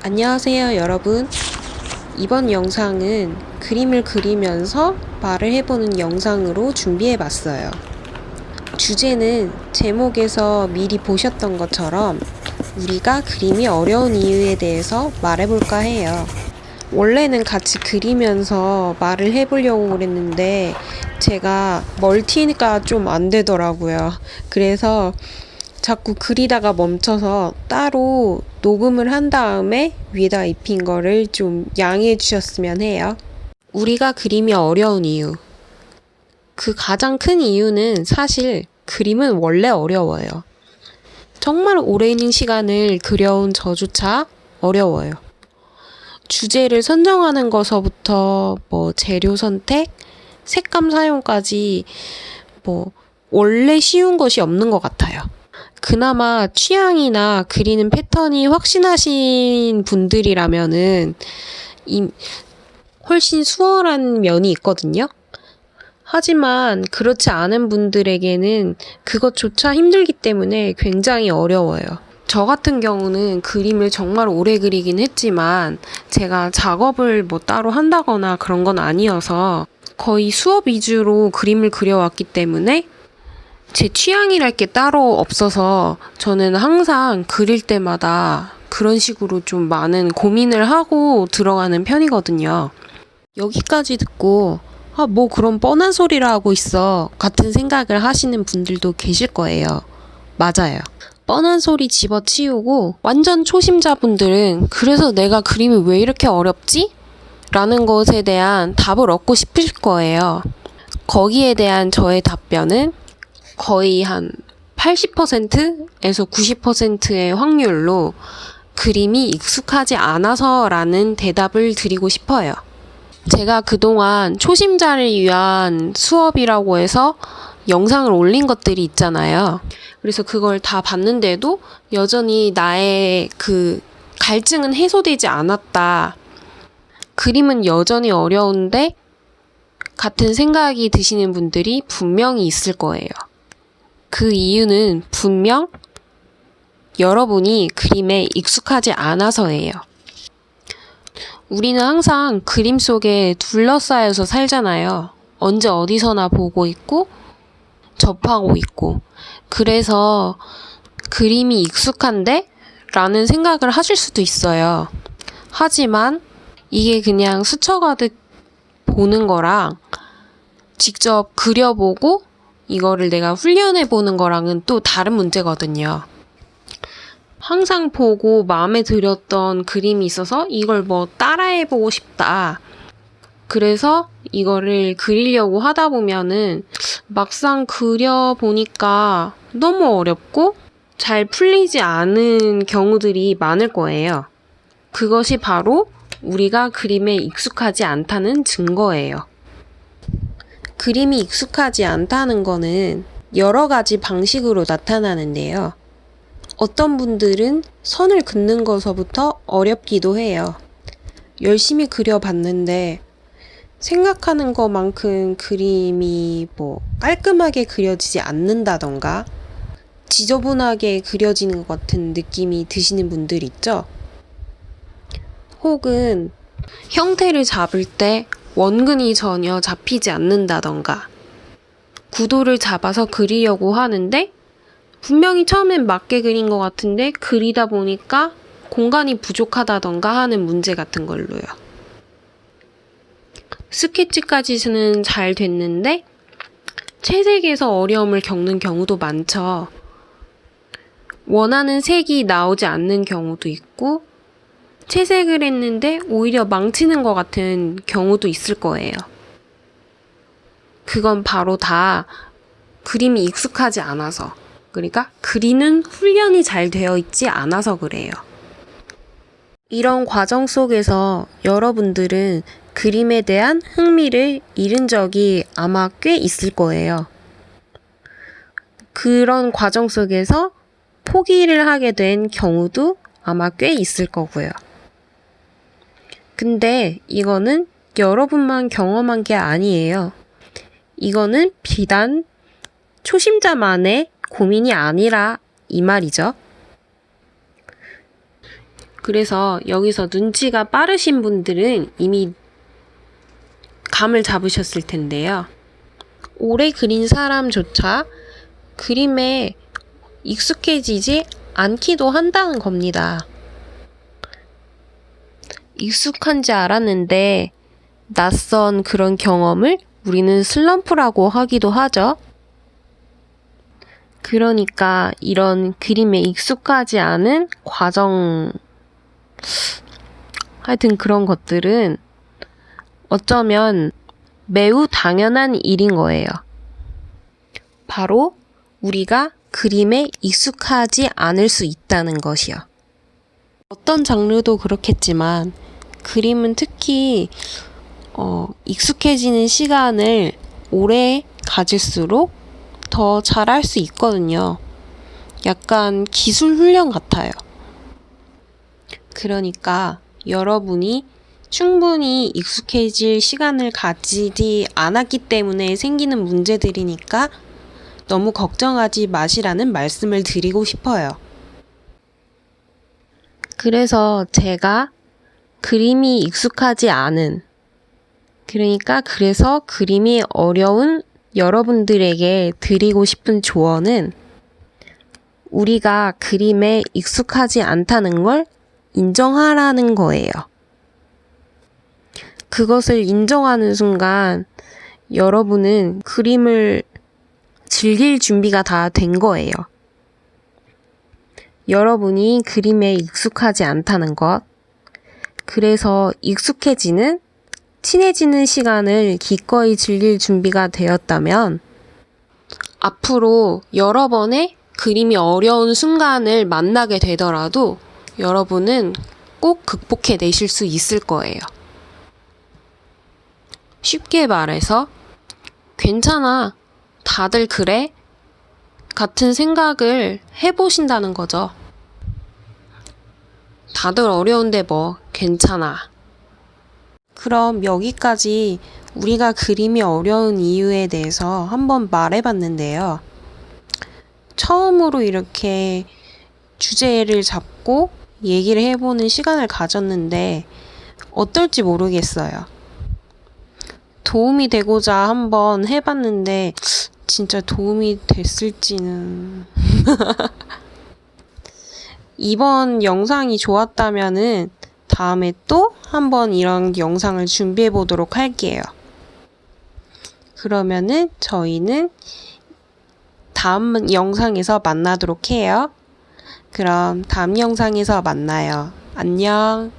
안녕하세요, 여러분. 이번 영상은 그림을 그리면서 말을 해보는 영상으로 준비해봤어요. 주제는 제목에서 미리 보셨던 것처럼 우리가 그림이 어려운 이유에 대해서 말해볼까 해요. 원래는 같이 그리면서 말을 해보려고 그랬는데 제가 멀티가 좀 안 되더라고요. 그래서 자꾸 그리다가 멈춰서 따로 녹음을 한 다음에 위에다 입힌 거를 좀 양해해 주셨으면 해요. 우리가 그림이 어려운 이유. 그 가장 큰 이유는 사실 그림은 원래 어려워요. 정말 오랜 시간을 그려온 저조차 어려워요. 주제를 선정하는 것서부터 재료 선택, 색감 사용까지 원래 쉬운 것이 없는 것 같아요. 그나마 취향이나 그리는 패턴이 확신하신 분들이라면은 훨씬 수월한 면이 있거든요. 하지만 그렇지 않은 분들에게는 그것조차 힘들기 때문에 굉장히 어려워요. 저 같은 경우는 그림을 정말 오래 그리긴 했지만 제가 작업을 따로 한다거나 그런 건 아니어서 거의 수업 위주로 그림을 그려왔기 때문에 제 취향이랄 게 따로 없어서 저는 항상 그릴 때마다 그런 식으로 좀 많은 고민을 하고 들어가는 편이거든요. 여기까지 듣고 그런 뻔한 소리를 하고 있어 같은 생각을 하시는 분들도 계실 거예요. 맞아요. 뻔한 소리 집어치우고 완전 초심자분들은 그래서 내가 그림이 왜 이렇게 어렵지? 라는 것에 대한 답을 얻고 싶으실 거예요. 거기에 대한 저의 답변은 거의 한 80%에서 90%의 확률로 그림이 익숙하지 않아서라는 대답을 드리고 싶어요. 제가 그동안 초심자를 위한 수업이라고 해서 영상을 올린 것들이 있잖아요. 그래서 그걸 다 봤는데도 여전히 나의 그 갈증은 해소되지 않았다. 그림은 여전히 어려운데 같은 생각이 드시는 분들이 분명히 있을 거예요. 그 이유는 분명 여러분이 그림에 익숙하지 않아서예요. 우리는 항상 그림 속에 둘러싸여서 살잖아요. 언제 어디서나 보고 있고 접하고 있고. 그래서 그림이 익숙한데? 라는 생각을 하실 수도 있어요. 하지만 이게 그냥 스쳐가듯 보는 거랑 직접 그려보고 이거를 내가 훈련해보는 거랑은 또 다른 문제거든요. 항상 보고 마음에 들었던 그림이 있어서 이걸 따라해보고 싶다. 그래서 이거를 그리려고 하다 보면은 막상 그려보니까 너무 어렵고 잘 풀리지 않은 경우들이 많을 거예요. 그것이 바로 우리가 그림에 익숙하지 않다는 증거예요. 그림이 익숙하지 않다는 거는 여러 가지 방식으로 나타나는데요. 어떤 분들은 선을 긋는 것서부터 어렵기도 해요. 열심히 그려봤는데 생각하는 것만큼 그림이 깔끔하게 그려지지 않는다던가 지저분하게 그려지는 것 같은 느낌이 드시는 분들 있죠? 혹은 형태를 잡을 때 원근이 전혀 잡히지 않는다던가 구도를 잡아서 그리려고 하는데 분명히 처음엔 맞게 그린 것 같은데 그리다 보니까 공간이 부족하다던가 하는 문제 같은 걸로요. 스케치까지는 잘 됐는데 채색에서 어려움을 겪는 경우도 많죠. 원하는 색이 나오지 않는 경우도 있고 채색을 했는데 오히려 망치는 것 같은 경우도 있을 거예요. 그건 바로 다 그림이 익숙하지 않아서, 그러니까 그리는 훈련이 잘 되어 있지 않아서 그래요. 이런 과정 속에서 여러분들은 그림에 대한 흥미를 잃은 적이 아마 꽤 있을 거예요. 그런 과정 속에서 포기를 하게 된 경우도 아마 꽤 있을 거고요. 근데 이거는 여러분만 경험한 게 아니에요. 이거는 비단 초심자만의 고민이 아니라 이 말이죠. 그래서 여기서 눈치가 빠르신 분들은 이미 감을 잡으셨을 텐데요. 오래 그린 사람조차 그림에 익숙해지지 않기도 한다는 겁니다. 익숙한지 알았는데 낯선 그런 경험을 우리는 슬럼프라고 하기도 하죠. 그러니까 이런 그림에 익숙하지 않은 과정, 하여튼 그런 것들은 어쩌면 매우 당연한 일인 거예요. 바로 우리가 그림에 익숙하지 않을 수 있다는 것이요. 어떤 장르도 그렇겠지만 그림은 특히 익숙해지는 시간을 오래 가질수록 더 잘할 수 있거든요. 약간 기술 훈련 같아요. 그러니까 여러분이 충분히 익숙해질 시간을 가지지 않았기 때문에 생기는 문제들이니까 너무 걱정하지 마시라는 말씀을 드리고 싶어요. 그래서 제가 그림이 익숙하지 않은, 그래서 그림이 어려운 여러분들에게 드리고 싶은 조언은 우리가 그림에 익숙하지 않다는 걸 인정하라는 거예요. 그것을 인정하는 순간 여러분은 그림을 즐길 준비가 다 된 거예요. 여러분이 그림에 익숙하지 않다는 것, 그래서 익숙해지는, 친해지는 시간을 기꺼이 즐길 준비가 되었다면 앞으로 여러 번의 그림이 어려운 순간을 만나게 되더라도 여러분은 꼭 극복해내실 수 있을 거예요. 쉽게 말해서 괜찮아, 다들 그래? 같은 생각을 해보신다는 거죠. 다들 어려운데 뭐 괜찮아. 그럼 여기까지 우리가 그림이 어려운 이유에 대해서 한번 말해봤는데요. 처음으로 이렇게 주제를 잡고 얘기를 해보는 시간을 가졌는데 어떨지 모르겠어요. 도움이 되고자 한번 해봤는데 진짜 도움이 됐을지는. 이번 영상이 좋았다면은 다음에 또 한번 이런 영상을 준비해 보도록 할게요. 그러면은 저희는 다음 영상에서 만나도록 해요. 그럼 다음 영상에서 만나요. 안녕.